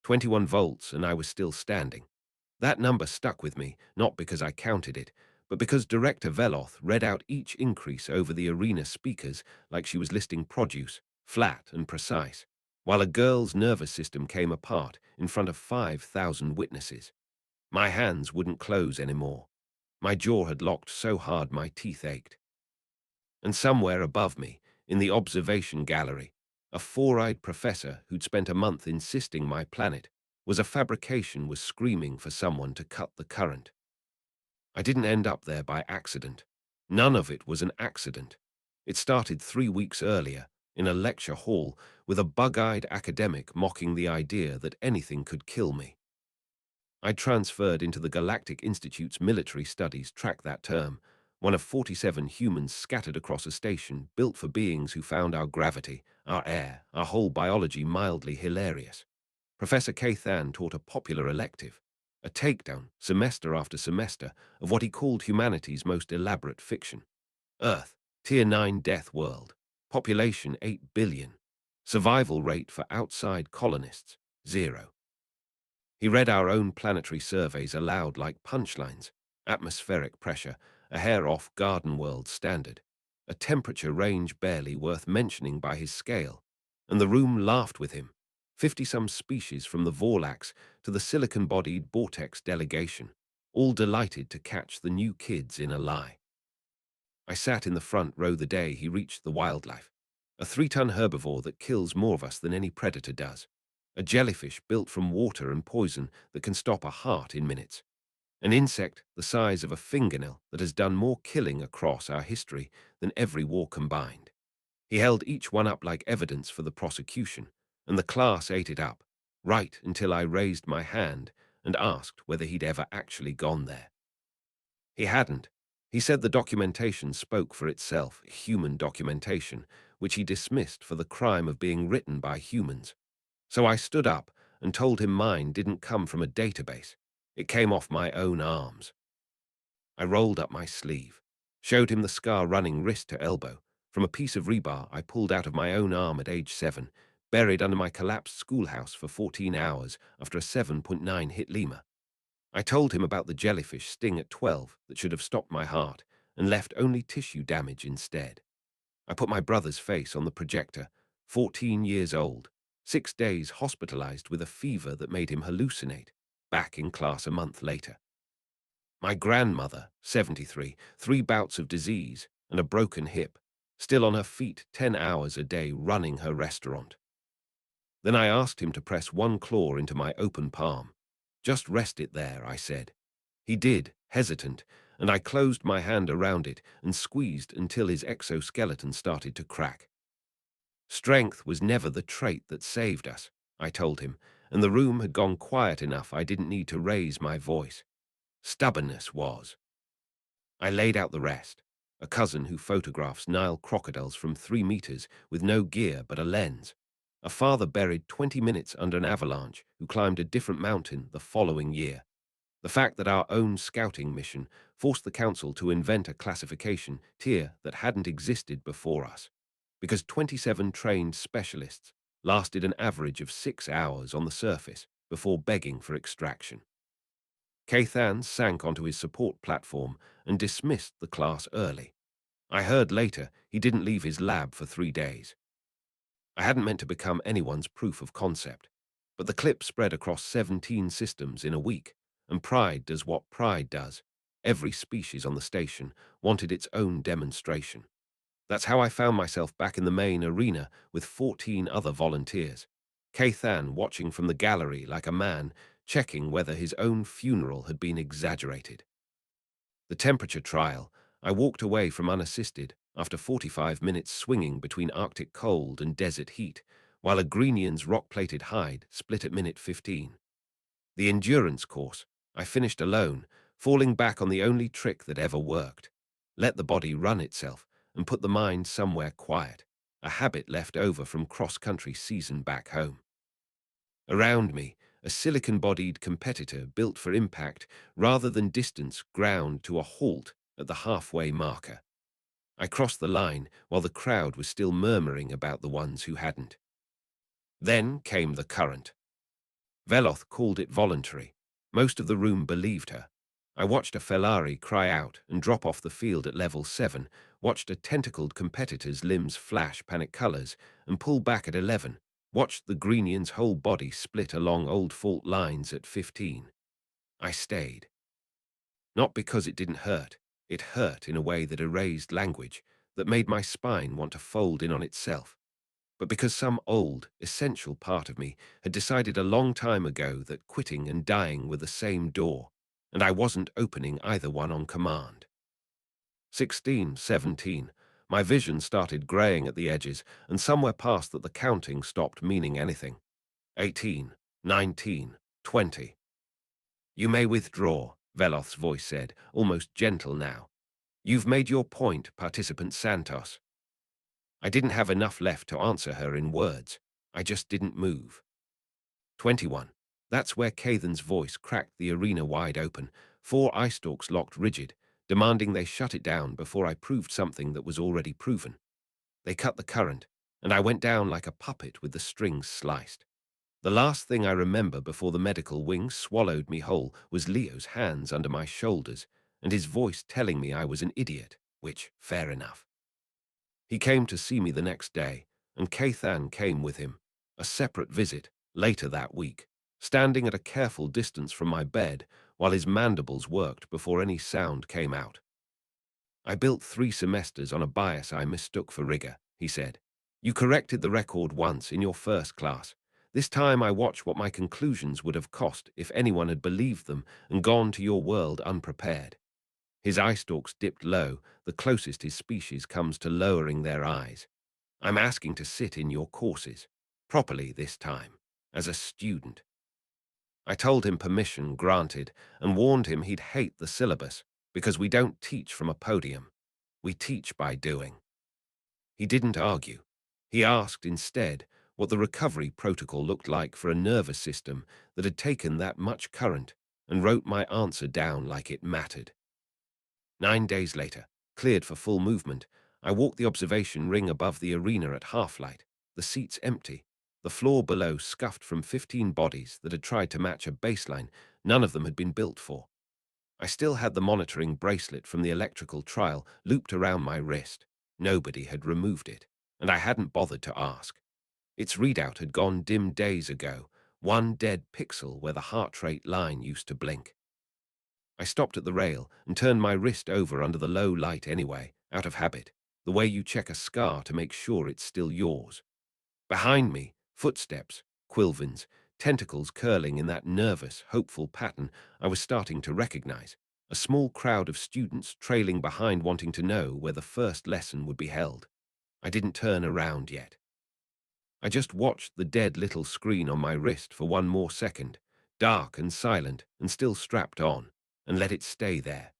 21 volts, and I was still standing. That number stuck with me, not because I counted it, but because Director Veloth read out each increase over the arena speakers like she was listing produce, flat and precise, while a girl's nervous system came apart in front of 5,000 witnesses. My hands wouldn't close anymore. My jaw had locked so hard my teeth ached. And somewhere above me, in the observation gallery, a four-eyed professor who'd spent a month insisting my planet was a fabrication was screaming for someone to cut the current. I didn't end up there by accident. None of it was an accident. It started 3 weeks earlier, in a lecture hall, with a bug-eyed academic mocking the idea that anything could kill me. I transferred into the Galactic Institute's military studies track that term, one of 47 humans scattered across a station built for beings who found our gravity, our air, our whole biology mildly hilarious. Professor Kathan taught a popular elective, a takedown, semester after semester, of what he called humanity's most elaborate fiction. Earth, Tier 9 death world, population 8 billion, survival rate for outside colonists, 0. He read our own planetary surveys aloud like punchlines: atmospheric pressure, a hair off garden world standard, a temperature range barely worth mentioning by his scale, and the room laughed with him. 50-some species from the Vorlax to the silicon-bodied Vortex delegation, all delighted to catch the new kids in a lie. I sat in the front row the day he reached the wildlife, a 3-ton herbivore that kills more of us than any predator does, a jellyfish built from water and poison that can stop a heart in minutes, an insect the size of a fingernail that has done more killing across our history than every war combined. He held each one up like evidence for the prosecution, and the class ate it up, right until I raised my hand and asked whether he'd ever actually gone there. He hadn't. He said the documentation spoke for itself, human documentation, which he dismissed for the crime of being written by humans. So I stood up and told him mine didn't come from a database. It came off my own arms. I rolled up my sleeve, showed him the scar running wrist to elbow, from a piece of rebar I pulled out of my own arm at age 7, buried under my collapsed schoolhouse for 14 hours after a 7.9 hit lemur. I told him about the jellyfish sting at 12 that should have stopped my heart and left only tissue damage instead. I put my brother's face on the projector, 14 years old, 6 days hospitalized with a fever that made him hallucinate, back in class a month later. My grandmother, 73, 3 bouts of disease and a broken hip, still on her feet 10 hours a day running her restaurant. Then I asked him to press one claw into my open palm. Just rest it there, I said. He did, hesitant, and I closed my hand around it and squeezed until his exoskeleton started to crack. Strength was never the trait that saved us, I told him, and the room had gone quiet enough I didn't need to raise my voice. Stubbornness was. I laid out the rest. A cousin who photographs Nile crocodiles from 3 meters with no gear but a lens. A father buried 20 minutes under an avalanche who climbed a different mountain the following year. The fact that our own scouting mission forced the council to invent a classification tier that hadn't existed before us, because 27 trained specialists lasted an average of 6 hours on the surface before begging for extraction. Kathan sank onto his support platform and dismissed the class early. I heard later he didn't leave his lab for 3 days. I hadn't meant to become anyone's proof of concept, but the clip spread across 17 systems in a week, and pride does what pride does. Every species on the station wanted its own demonstration. That's how I found myself back in the main arena with 14 other volunteers. Kathan watching from the gallery like a man checking whether his own funeral had been exaggerated. The temperature trial, I walked away from unassisted after 45 minutes swinging between Arctic cold and desert heat, while a Greenian's rock-plated hide split at minute 15. The endurance course, I finished alone, falling back on the only trick that ever worked. Let the body run itself and put the mind somewhere quiet, a habit left over from cross-country season back home. Around me, a silicon-bodied competitor built for impact rather than distance ground to a halt at the halfway marker. I crossed the line while the crowd was still murmuring about the ones who hadn't. Then came the current. Veloth called it voluntary. Most of the room believed her. I watched a Felari cry out and drop off the field at level 7, watched a tentacled competitor's limbs flash panic colors and pull back at 11, watched the Greenian's whole body split along old fault lines at 15. I stayed. Not because it didn't hurt. It hurt in a way that erased language, that made my spine want to fold in on itself. But because some old, essential part of me had decided a long time ago that quitting and dying were the same door, and I wasn't opening either one on command. 16, 17. My vision started graying at the edges, and somewhere past that the counting stopped meaning anything. 18, 19, 20. You may withdraw, Veloth's voice said, almost gentle now. You've made your point, Participant Santos. I didn't have enough left to answer her in words. I just didn't move. 21. That's where Cathan's voice cracked the arena wide open, 4 eye stalks locked rigid, demanding they shut it down before I proved something that was already proven. They cut the current, and I went down like a puppet with the strings sliced. The last thing I remember before the medical wing swallowed me whole was Leo's hands under my shoulders and his voice telling me I was an idiot, which, fair enough. He came to see me the next day, and Cathan came with him, a separate visit, later that week, standing at a careful distance from my bed while his mandibles worked before any sound came out. I built 3 semesters on a bias I mistook for rigor, he said. You corrected the record once in your first class. This time I watch what my conclusions would have cost if anyone had believed them and gone to your world unprepared. His eye stalks dipped low, the closest his species comes to lowering their eyes. I'm asking to sit in your courses, properly this time, as a student. I told him permission granted and warned him he'd hate the syllabus because we don't teach from a podium. We teach by doing. He didn't argue. He asked instead what the recovery protocol looked like for a nervous system that had taken that much current and wrote my answer down like it mattered. 9 days later, cleared for full movement, I walked the observation ring above the arena at half-light, the seats empty, the floor below scuffed from 15 bodies that had tried to match a baseline none of them had been built for. I still had the monitoring bracelet from the electrical trial looped around my wrist. Nobody had removed it, and I hadn't bothered to ask. Its readout had gone dim days ago, 1 dead pixel where the heart rate line used to blink. I stopped at the rail and turned my wrist over under the low light anyway, out of habit, the way you check a scar to make sure it's still yours. Behind me, footsteps, Quilvins, tentacles curling in that nervous, hopeful pattern I was starting to recognize, a small crowd of students trailing behind wanting to know where the first lesson would be held. I didn't turn around yet. I just watched the dead little screen on my wrist for 1 more second, dark and silent and still strapped on, and let it stay there.